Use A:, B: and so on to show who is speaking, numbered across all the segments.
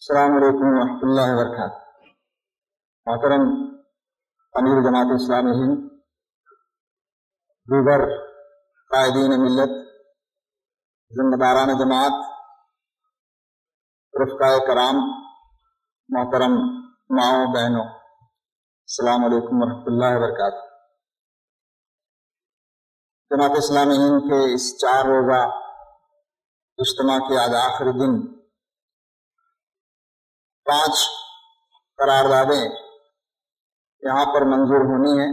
A: السلام علیکم ورحمۃ اللہ وبرکاتہ۔ محترم امیر جماعت اسلامی ہند، دیگر قائدین ملت، ذمہ داران جماعت، رفقاء کرام، محترم ماؤں بہنوں، السلام علیکم ورحمۃ اللہ وبرکاتہ۔ جماعت اسلامی ہند کے اس 4 روزہ اجتماع کے آج آخری دن 5 قراردادیں یہاں پر منظور ہونی ہیں۔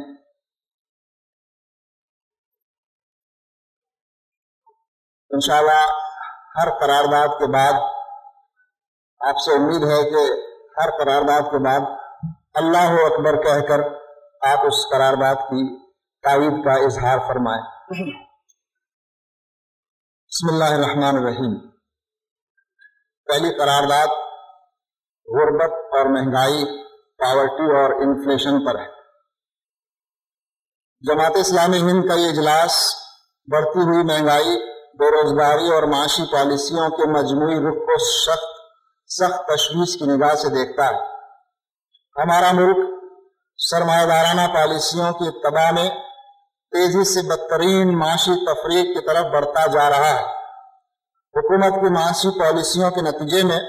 A: انشاءاللہ ہر قرارداد کے بعد آپ سے امید ہے کہ ہر قرارداد کے بعد اللہ اکبر کہہ کر آپ اس قرارداد کی تائید کا اظہار فرمائیں۔ بسم اللہ الرحمن الرحیم۔ پہلی قرارداد غربت اور مہنگائی، پاورٹی اور انفلیشن پر ہے۔ جماعت اسلامی ہند کا یہ اجلاس بڑھتی ہوئی مہنگائی، بے روزگاری اور معاشی پالیسیوں کے مجموعی رخ کو سخت تشویش کی نگاہ سے دیکھتا ہے۔ ہمارا ملک سرمایہ دارانہ پالیسیوں کی اتباع میں تیزی سے بدترین معاشی تفریق کی طرف بڑھتا جا رہا ہے۔ حکومت کی معاشی پالیسیوں کے نتیجے میں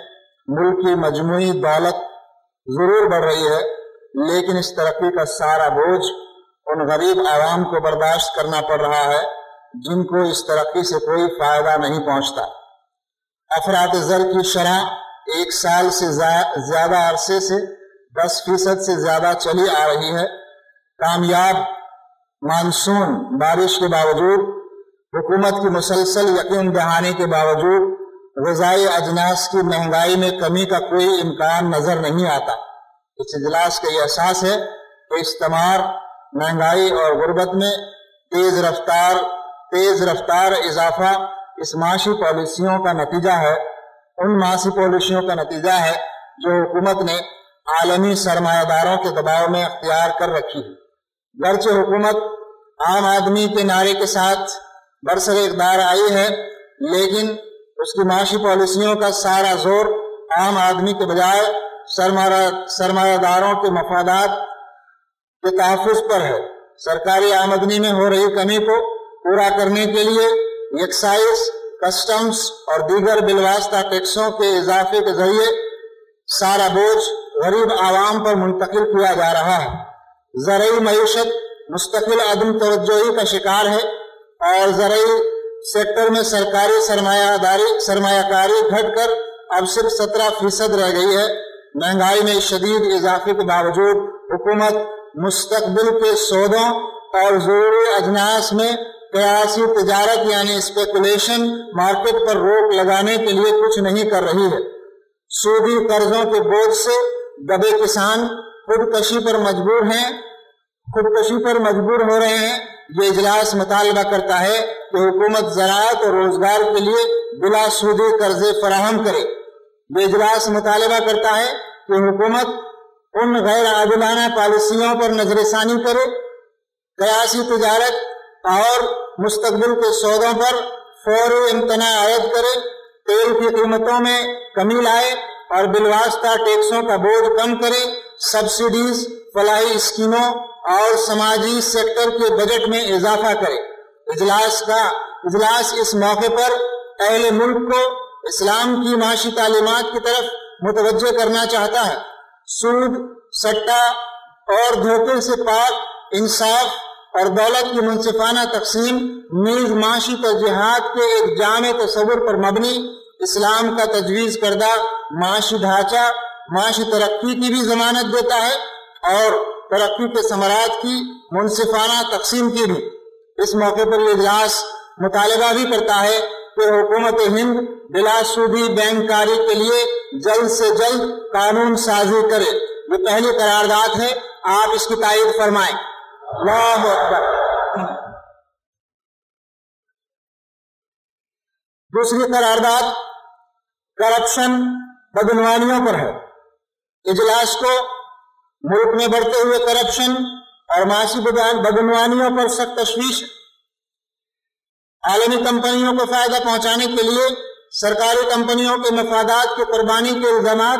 A: ملک کی مجموعی دولت ضرور بڑھ رہی ہے، لیکن اس ترقی کا سارا بوجھ ان غریب عوام کو برداشت کرنا پڑ رہا ہے جن کو اس ترقی سے کوئی فائدہ نہیں پہنچتا۔ افراط زر کی شرح 1 سال سے زیادہ عرصے سے 10% سے زیادہ چلی آ رہی ہے۔ کامیاب مانسون بارش کے باوجود، حکومت کی مسلسل یقین دہانی کے باوجود غذائی اجناس کی مہنگائی میں کمی کا کوئی امکان نظر نہیں آتا۔ اس اجلاس کا یہ احساس ہے کہ استثمار، مہنگائی اور غربت میں تیز رفتار اضافہ اس معاشی پالیسیوں کا نتیجہ ہے، ان معاشی پالیسیوں کا نتیجہ ہے جو حکومت نے عالمی سرمایہ داروں کے دباؤ میں اختیار کر رکھی ہے۔ گرچہ حکومت عام آدمی کے نعرے کے ساتھ برسر اقتدار آئی ہے، لیکن اس کی معاشی پالیسیوں کا سارا زور عام آدمی کے بجائے سرمایہ داروں کے مفادات کے تحفظ پر ہے۔ سرکاری آمدنی میں ہو رہی کمی کو پورا کرنے کے لیے ایکسائز، کسٹمز اور دیگر بالواسطہ ٹیکسوں کے اضافے کے ذریعے سارا بوجھ غریب عوام پر منتقل کیا جا رہا ہے۔ زرعی معیشت مستقل عدم توجہی کا شکار ہے اور زرعی سیکٹر میں سرکاری سرمایہ کاری گھٹ کر اب صرف 17% رہ گئی ہے۔ مہنگائی میں شدید اضافے کے باوجود حکومت مستقبل کے سودوں اور ضروری اجناس میں قیاسی تجارت یعنی اسپیکولیشن مارکیٹ پر روک لگانے کے لیے کچھ نہیں کر رہی ہے۔ سودی قرضوں کے بوجھ سے دبے کسان خودکشی پر مجبور ہو رہے ہیں۔ یہ اجلاس مطالبہ کرتا ہے کہ حکومت زراعت اور روزگار کے لیے بلا سودی قرضے فراہم کرے۔ یہ اجلاس مطالبہ کرتا ہے کہ حکومت ان غیر عادلانہ پالیسیوں پر نظر ثانی کرے، قیاسی تجارت اور مستقبل کے سودوں پر فوری امتناع عائد کرے، تیل کی قیمتوں میں کمی لائے اور بالواسطہ ٹیکسوں کا بوجھ کم کرے، سبسڈیز، فلاحی اسکیموں اور سماجی سیکٹر کے بجٹ میں اضافہ کرے۔ اجلاس اس موقع پر اہل ملک کو اسلام کی معاشی تعلیمات کی طرف متوجہ کرنا چاہتا ہے۔ سود، سٹہ اور دھوکے سے پاک انصاف اور دولت کی منصفانہ تقسیم نیز معاشی ترجیحات کے ایک جامع تصور پر مبنی اسلام کا تجویز کردہ معاشی ڈھانچہ معاشی ترقی کی بھی ضمانت دیتا ہے اور ترقی کے ثمرات کی منصفانہ تقسیم کی بھی۔ اس موقع پر یہ اجلاس مطالبہ بھی کرتا ہے کہ حکومت ہند بلا سودی بینک کاری کے لیے جلد سے جلد قانون سازی کرے۔ یہ پہلی قرارداد ہے، آپ اس کی تائید فرمائیں۔ اللہ اکبر۔ دوسری قرارداد کرپشن، بدعنوانیوں پر ہے۔ اجلاس کو ملک میں بڑھتے ہوئے کرپشن اور معاشی بدعنوانیوں پر سخت تشویش ہے۔ عالمی کمپنیوں کو فائدہ پہنچانے کے لیے سرکاری کمپنیوں کے مفادات کی قربانی کے الزامات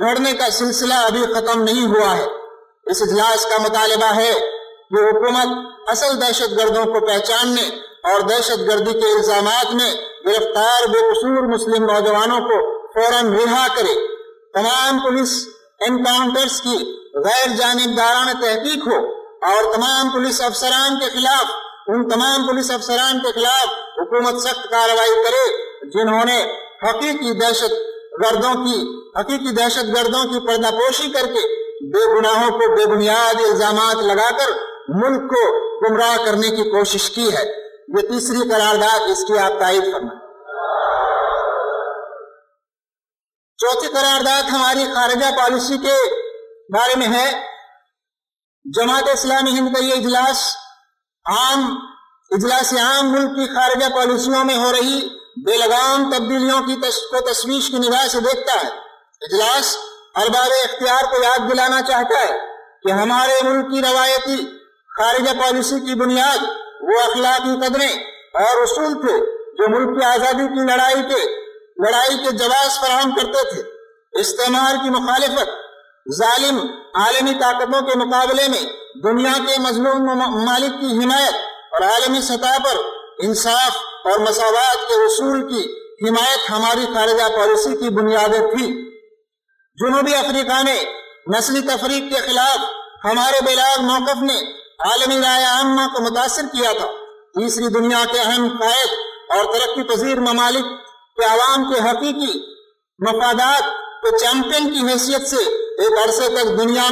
A: گھڑنے کا سلسلہ ابھی ختم نہیں ہوا ہے۔ اس اجلاس کا مطالبہ ہے کہ حکومت اصل دہشت گردوں کو پہچاننے اور دہشت گردی کے الزامات میں گرفتار بے قصور مسلم نوجوانوں کو فوراً رہا کرے، تمام پولیس انکاؤنٹرز کی غیر جانبدارانہ تحقیق ہو اور تمام پولیس افسران کے خلاف حکومت سخت کارروائی کرے جنہوں نے حقیقی دہشت گردوں کی پردہ پوشی کر کے بے گناہوں کو بے بنیاد الزامات لگا کر ملک کو گمراہ کرنے کی کوشش کی ہے۔ یہ تیسری قرارداد، اس کی آپ تائید فرمائیں۔ چوتھی قرارداد ہماری خارجہ پالیسی کے بارے میں ہے۔ جماعت اسلامی ہند کا یہ اجلاس عام ملک کی خارجہ پالیسیوں میں ہو رہی بے لگام تبدیلیوں کو تشویش کی نگاہ سے دیکھتا ہے۔ اجلاس ارباب اختیار کو یاد دلانا چاہتا ہے کہ ہمارے ملک کی روایتی خارجہ پالیسی کی بنیاد وہ اخلاقی قدریں اور اصول تھے جو ملک کی آزادی کی لڑائی کے جواز فراہم کرتے تھے۔ استعمار کی مخالفت، ظالم عالمی طاقتوں کے مقابلے میں دنیا کے مظلوم ممالک کی حمایت اور عالمی سطح پر انصاف اور مساوات کے اصول کی حمایت ہماری خارجہ پالیسی کی بنیادیں تھی۔ جنوبی افریقہ میں نسلی تفریق کے خلاف ہمارے بلاغ موقف نے عالمی رائے عامہ کو متاثر کیا تھا۔ تیسری دنیا کے اہم قائد اور ترقی پذیر ممالک کے عوام کے حقیقی مفادات کے چیمپئن کی حیثیت سے ایک عرصے تک دنیا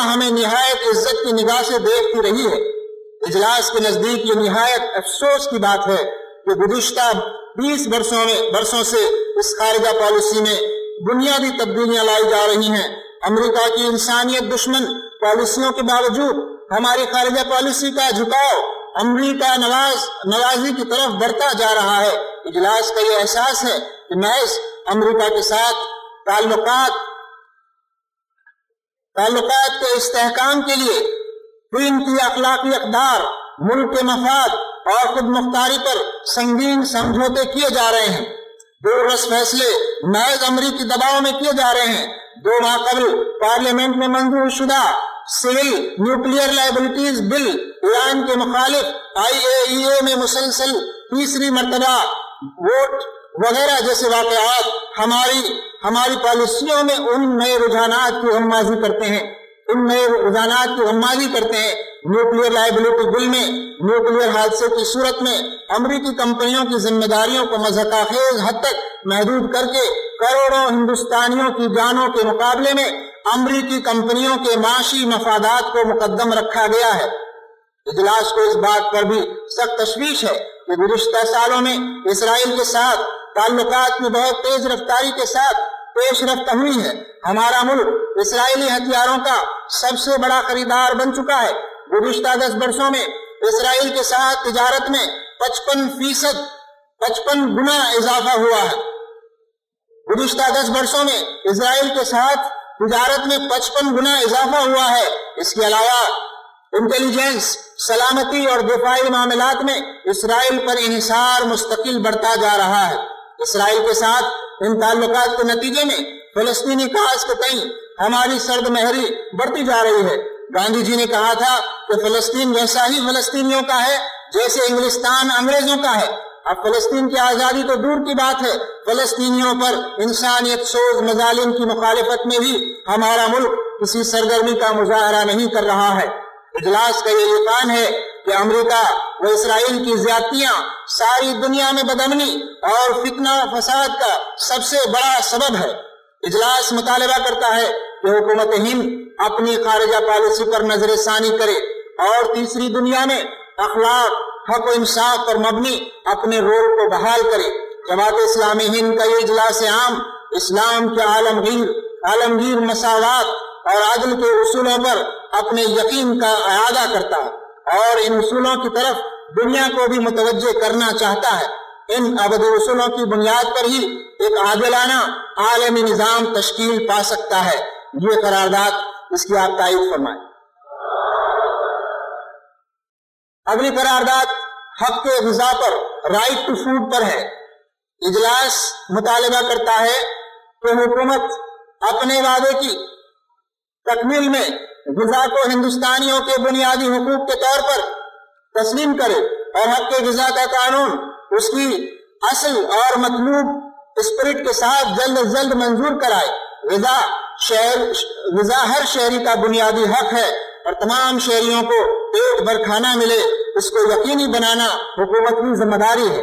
A: ہمیں نہایت عزت کی نگاہ سے دیکھتی رہی ہے۔ اجلاس کے نزدیک یہ نہایت افسوس کی بات ہے کہ گزشتہ 20 برسوں سے اس خارجہ پالیسی میں بنیادی تبدیلیاں لائی جا رہی ہیں۔ امریکہ کی انسانیت دشمن پالیسیوں کے باوجود ہماری خارجہ پالیسی کا جھکاؤ امریکہ نوازی کی طرف بڑھتا جا رہا ہے۔ اجلاس کا یہ احساس ہے کہ محض امریکہ کے ساتھ تعلقات کے استحکام کے لیے چین کی اخلاقی اقدار، ملک کے مفاد اور خود مختاری پر سنگین سمجھوتے کیے جا رہے ہیں۔ دور رس فیصلے محض امریکی دباؤ میں کیے جا رہے ہیں۔ 2 ماہ قبل پارلیمنٹ میں منظور شدہ سول نیوکلیئر لائبلٹیز بل ایران کے مخالف IAEA میں مسلسل تیسری مرتبہ ووٹ وغیرہ جیسے واقعات ہماری پالیسیوں میں ان نئے رجحانات کی غمازی کرتے ہیں۔ نیوکلیئر لائبلٹی بل میں نیوکلیئر حادثے کی صورت میں امریکی کمپنیوں کی ذمہ داریوں کو مضحکہ خیز حد تک محدود کر کے کروڑوں ہندوستانیوں کی جانوں کے مقابلے میں امریکی کمپنیوں کے معاشی مفادات کو مقدم رکھا گیا ہے۔ اجلاس کو اس بات پر بھی سخت تشویش ہے کہ گزشتہ سالوں میں اسرائیل کے ساتھ تعلقات میں بہت تیز رفتاری کے ساتھ پیش رفت ہوئی ہے۔ ہمارا ملک اسرائیلی ہتھیاروں کا سب سے بڑا خریدار بن چکا ہے۔ گزشتہ 10 برسوں میں اسرائیل کے ساتھ تجارت میں 55 گنا اضافہ ہوا ہے۔ گزشتہ 10 برسوں میں اسرائیل کے ساتھ تجارت میں 55 گنا اضافہ ہوا ہے۔ اس کے علاوہ انٹیلیجنس، سلامتی اور دفاعی معاملات میں اسرائیل پر انحصار مستقل بڑھتا جا رہا ہے۔ اسرائیل کے ساتھ ان تعلقات کے نتیجے میں فلسطینی کاز کے تئیں ہماری سرد مہری بڑھتی جا رہی ہے۔ گاندھی جی نے کہا تھا کہ فلسطین ویسا ہی فلسطینیوں کا ہے جیسے انگلستان انگریزوں کا ہے۔ اب فلسطین کی آزادی تو دور کی بات ہے، فلسطینیوں پر انسانیت سوز مظالم کی مخالفت میں بھی ہمارا ملک کسی سرگرمی کا مظاہرہ نہیں کر رہا ہے۔ اجلاس کا یہ اعلان ہے کہ امریکہ و اسرائیل کی زیادتیاں ساری دنیا میں بدامنی اور فتنہ فساد کا سب سے بڑا سبب ہے۔ اجلاس مطالبہ کرتا ہے کہ حکومت ہند اپنی خارجہ پالیسی پر نظر ثانی کرے اور تیسری دنیا میں اخلاق، حق و انصاف پر مبنی اپنے رول کو بحال کرے۔ جماعت اسلامی ہند کا یہ اجلاس عام اسلام کے عالمگیر مساوات اور عدل کے اصولوں پر اپنے یقین کا اعادہ کرتا ہے اور ان اصولوں کی طرف دنیا کو بھی متوجہ کرنا چاہتا ہے۔ ان ابدی اصولوں کی بنیاد پر ہی ایک عادلانہ عالمی نظام تشکیل پا سکتا ہے۔ یہ قرارداد، اس کی آپ تائید فرمائیں۔ اگلی قرارداد حق کے غذا پر، رائٹ ٹو فوڈ پر ہے۔ اجلاس مطالبہ کرتا ہے کہ حکومت اپنے وعدے کی تکمیل میں غذا کو ہندوستانیوں کے بنیادی حقوق کے طور پر تسلیم کرے اور حق غذا کا قانون اس کی اصل اور مطلوب اسپرٹ کے ساتھ جلد از جلد منظور کرائے۔ غذا ہر شہری کا بنیادی حق ہے اور تمام شہریوں کو پیٹ بھر کھانا ملے، اس کو یقینی بنانا حکومت کی ذمہ داری ہے۔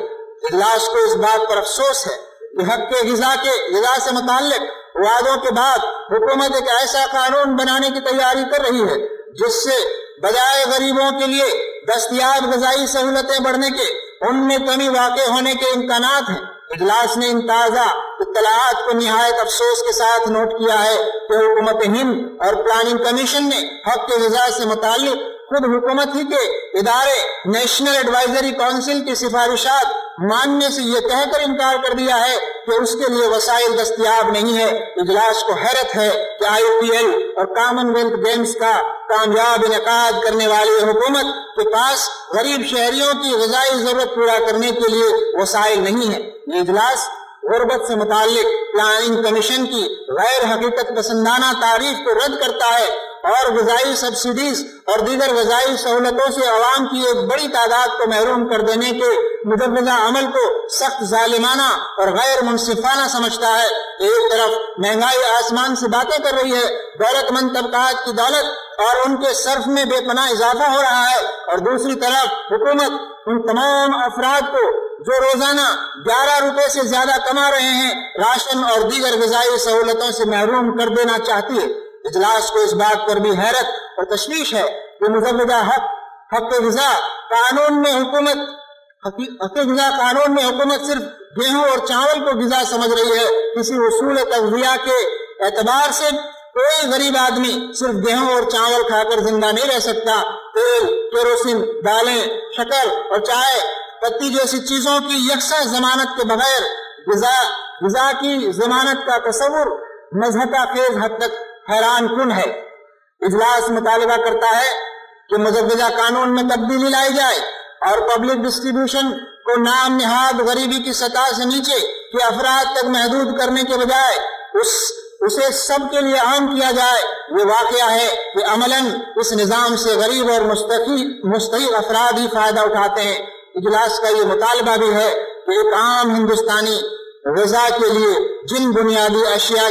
A: اجلاس کو اس بات پر افسوس ہے کہ حق غذا سے متعلق وعدوں کے بعد حکومت ایک ایسا قانون بنانے کی تیاری کر رہی ہے جس سے بجائے غریبوں کے لیے دستیاب غذائی سہولتیں بڑھنے کے ان میں کمی واقع ہونے کے امکانات ہیں۔ اجلاس نے ان تازہ اطلاعات کو نہایت افسوس کے ساتھ نوٹ کیا ہے کہ حکومت ہند اور پلاننگ کمیشن نے حق غذا سے متعلق خود حکومت ہی کے ادارے نیشنل ایڈوائزری کونسل کی سفارشات ماننے سے یہ کہہ کر انکار کر دیا ہے کہ اس کے لیے وسائل دستیاب نہیں ہے۔ اجلاس کو حیرت ہے کہ IPL اور کامن ویلتھ گیمز کا کامیاب انعقاد کرنے والی حکومت کے پاس غریب شہریوں کی غذائی ضرورت پورا کرنے کے لیے وسائل نہیں ہے۔ یہ اجلاس غربت سے متعلق پلاننگ کمیشن کی غیر حقیقت پسندانہ تعریف کو رد کرتا ہے اور غذائی سبسڈیز اور دیگر غذائی سہولتوں سے عوام کی ایک بڑی تعداد کو محروم کر دینے کے مجوزہ عمل کو سخت ظالمانہ اور غیر منصفانہ سمجھتا ہے۔ ایک طرف مہنگائی آسمان سے باتیں کر رہی ہے، دولت مند طبقات کی دولت اور ان کے صرف میں بے پناہ اضافہ ہو رہا ہے، اور دوسری طرف حکومت ان تمام افراد کو جو روزانہ 11 روپے سے زیادہ کما رہے ہیں راشن اور دیگر غذائی سہولتوں سے محروم کر دینا چاہتی ہے۔ اجلاس کو اس بات پر بھی حیرت اور تشویش ہے کہ مزودہ حق غذا قانون میں حکومت صرف گیہوں اور چاول کو غذا سمجھ رہی ہے۔ کسی اصول تغذیہ کے اعتبار سے کوئی غریب آدمی صرف گیہوں اور چاول کھا کر زندہ نہیں رہ سکتا۔ تیل، کیروسین، دالیں، شکر اور چائے پتی جیسی چیزوں کی یکساں ضمانت کے بغیر غذا کی ضمانت کا تصور مضحکہ خیز حد تک حیران کن ہے۔ اجلاس مطالبہ کرتا ہے کہ مجوزہ قانون میں تبدیلی لائی جائے اور پبلک ڈسٹریبیوشن کو نام نہاد غریبی کی سطح سے نیچے کے افراد تک محدود کرنے کے بجائے اسے سب کے لیے عام کیا جائے۔ یہ واقعہ ہے کہ عملاً اس نظام سے غریب اور مستحق افراد ہی فائدہ اٹھاتے ہیں۔ اجلاس کا یہ مطالبہ بھی ہے کہ ایک عام ہندوستانی غذا کے لیے جن بنیادی اشیاء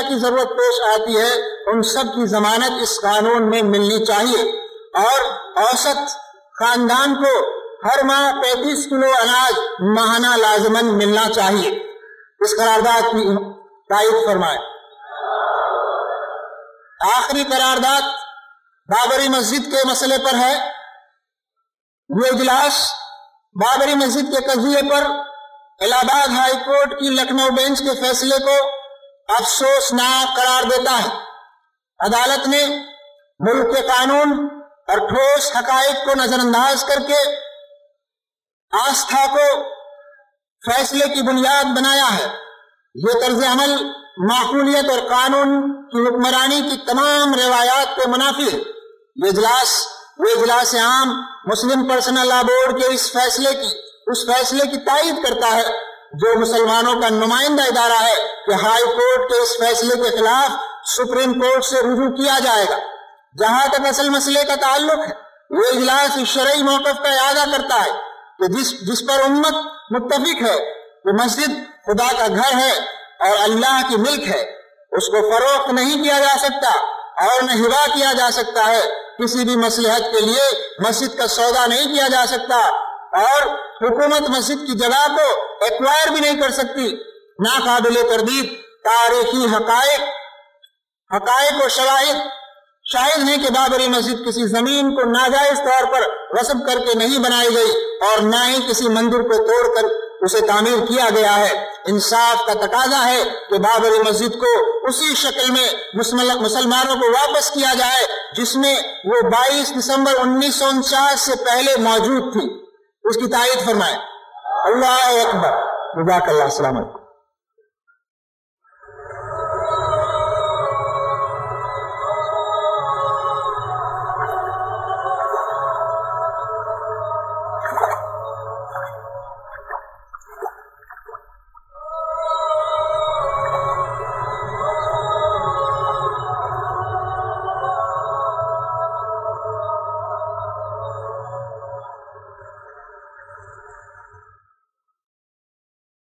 A: کی ضرورت پیش آتی ہے ان سب کی ضمانت اس قانون میں ملنی چاہیے، اور اوسط خاندان کو ہر ماہ 35 کلو اناج ماہانہ لازماً ملنا چاہیے۔ اس قرارداد کی تائید فرمائے۔ آخری قرارداد بابری مسجد کے مسئلے پر ہے۔ یہ اجلاس بابری مسجد کے قضیے پر الہ آباد ہائی کورٹ کی لکھنؤ بینچ کے فیصلے کو افسوسناک قرار دیتا ہے۔ عدالت نے ملک کے قانون اور ٹھوس حقائق کو نظر انداز کر کے آستھا کو فیصلے کی بنیاد بنایا ہے۔ یہ طرز عمل معقولیت اور قانون کی حکمرانی کی تمام روایات کے منافی ہے۔ یہ اجلاس عام مسلم پرسنل لا بورڈ کے اس فیصلے کی تائید کرتا ہے جو مسلمانوں کا نمائندہ ادارہ ہے کہ ہائی کورٹ کے اس فیصلے کے خلاف سپریم کورٹ سے رجوع کیا جائے گا۔ جہاں تک اصل مسئلے کا تعلق ہے، یہ اجلاس اس شرعی موقف کا اعادہ کرتا ہے کہ جس پر امت متفق ہے کہ مسجد خدا کا گھر ہے اور اللہ کی ملک ہے، اس کو فروخت نہیں کیا جا سکتا اور نہ ہبا کیا جا سکتا ہے۔ کسی بھی مصلحت کے لیے مسجد کا سودا نہیں کیا جا سکتا اور حکومت مسجد کی جگہ کو ایکوائر بھی نہیں کر سکتی۔ ناقابل تردید تاریخی حقائق و شاہد ہیں کہ بابری مسجد کسی زمین کو ناجائز طور پر غصب کر کے نہیں بنائی گئی اور نہ ہی کسی مندر کو توڑ کر اسے تعمیر کیا گیا ہے۔ انصاف کا تقاضا ہے کہ بابری مسجد کو اسی شکل میں مسلمانوں کو واپس کیا جائے جس میں وہ 22 دسمبر 1949 سے پہلے موجود تھی۔ اس کی تائید فرمائے۔ اللہ اکبر۔ جزاک اللہ، السلام علیکم۔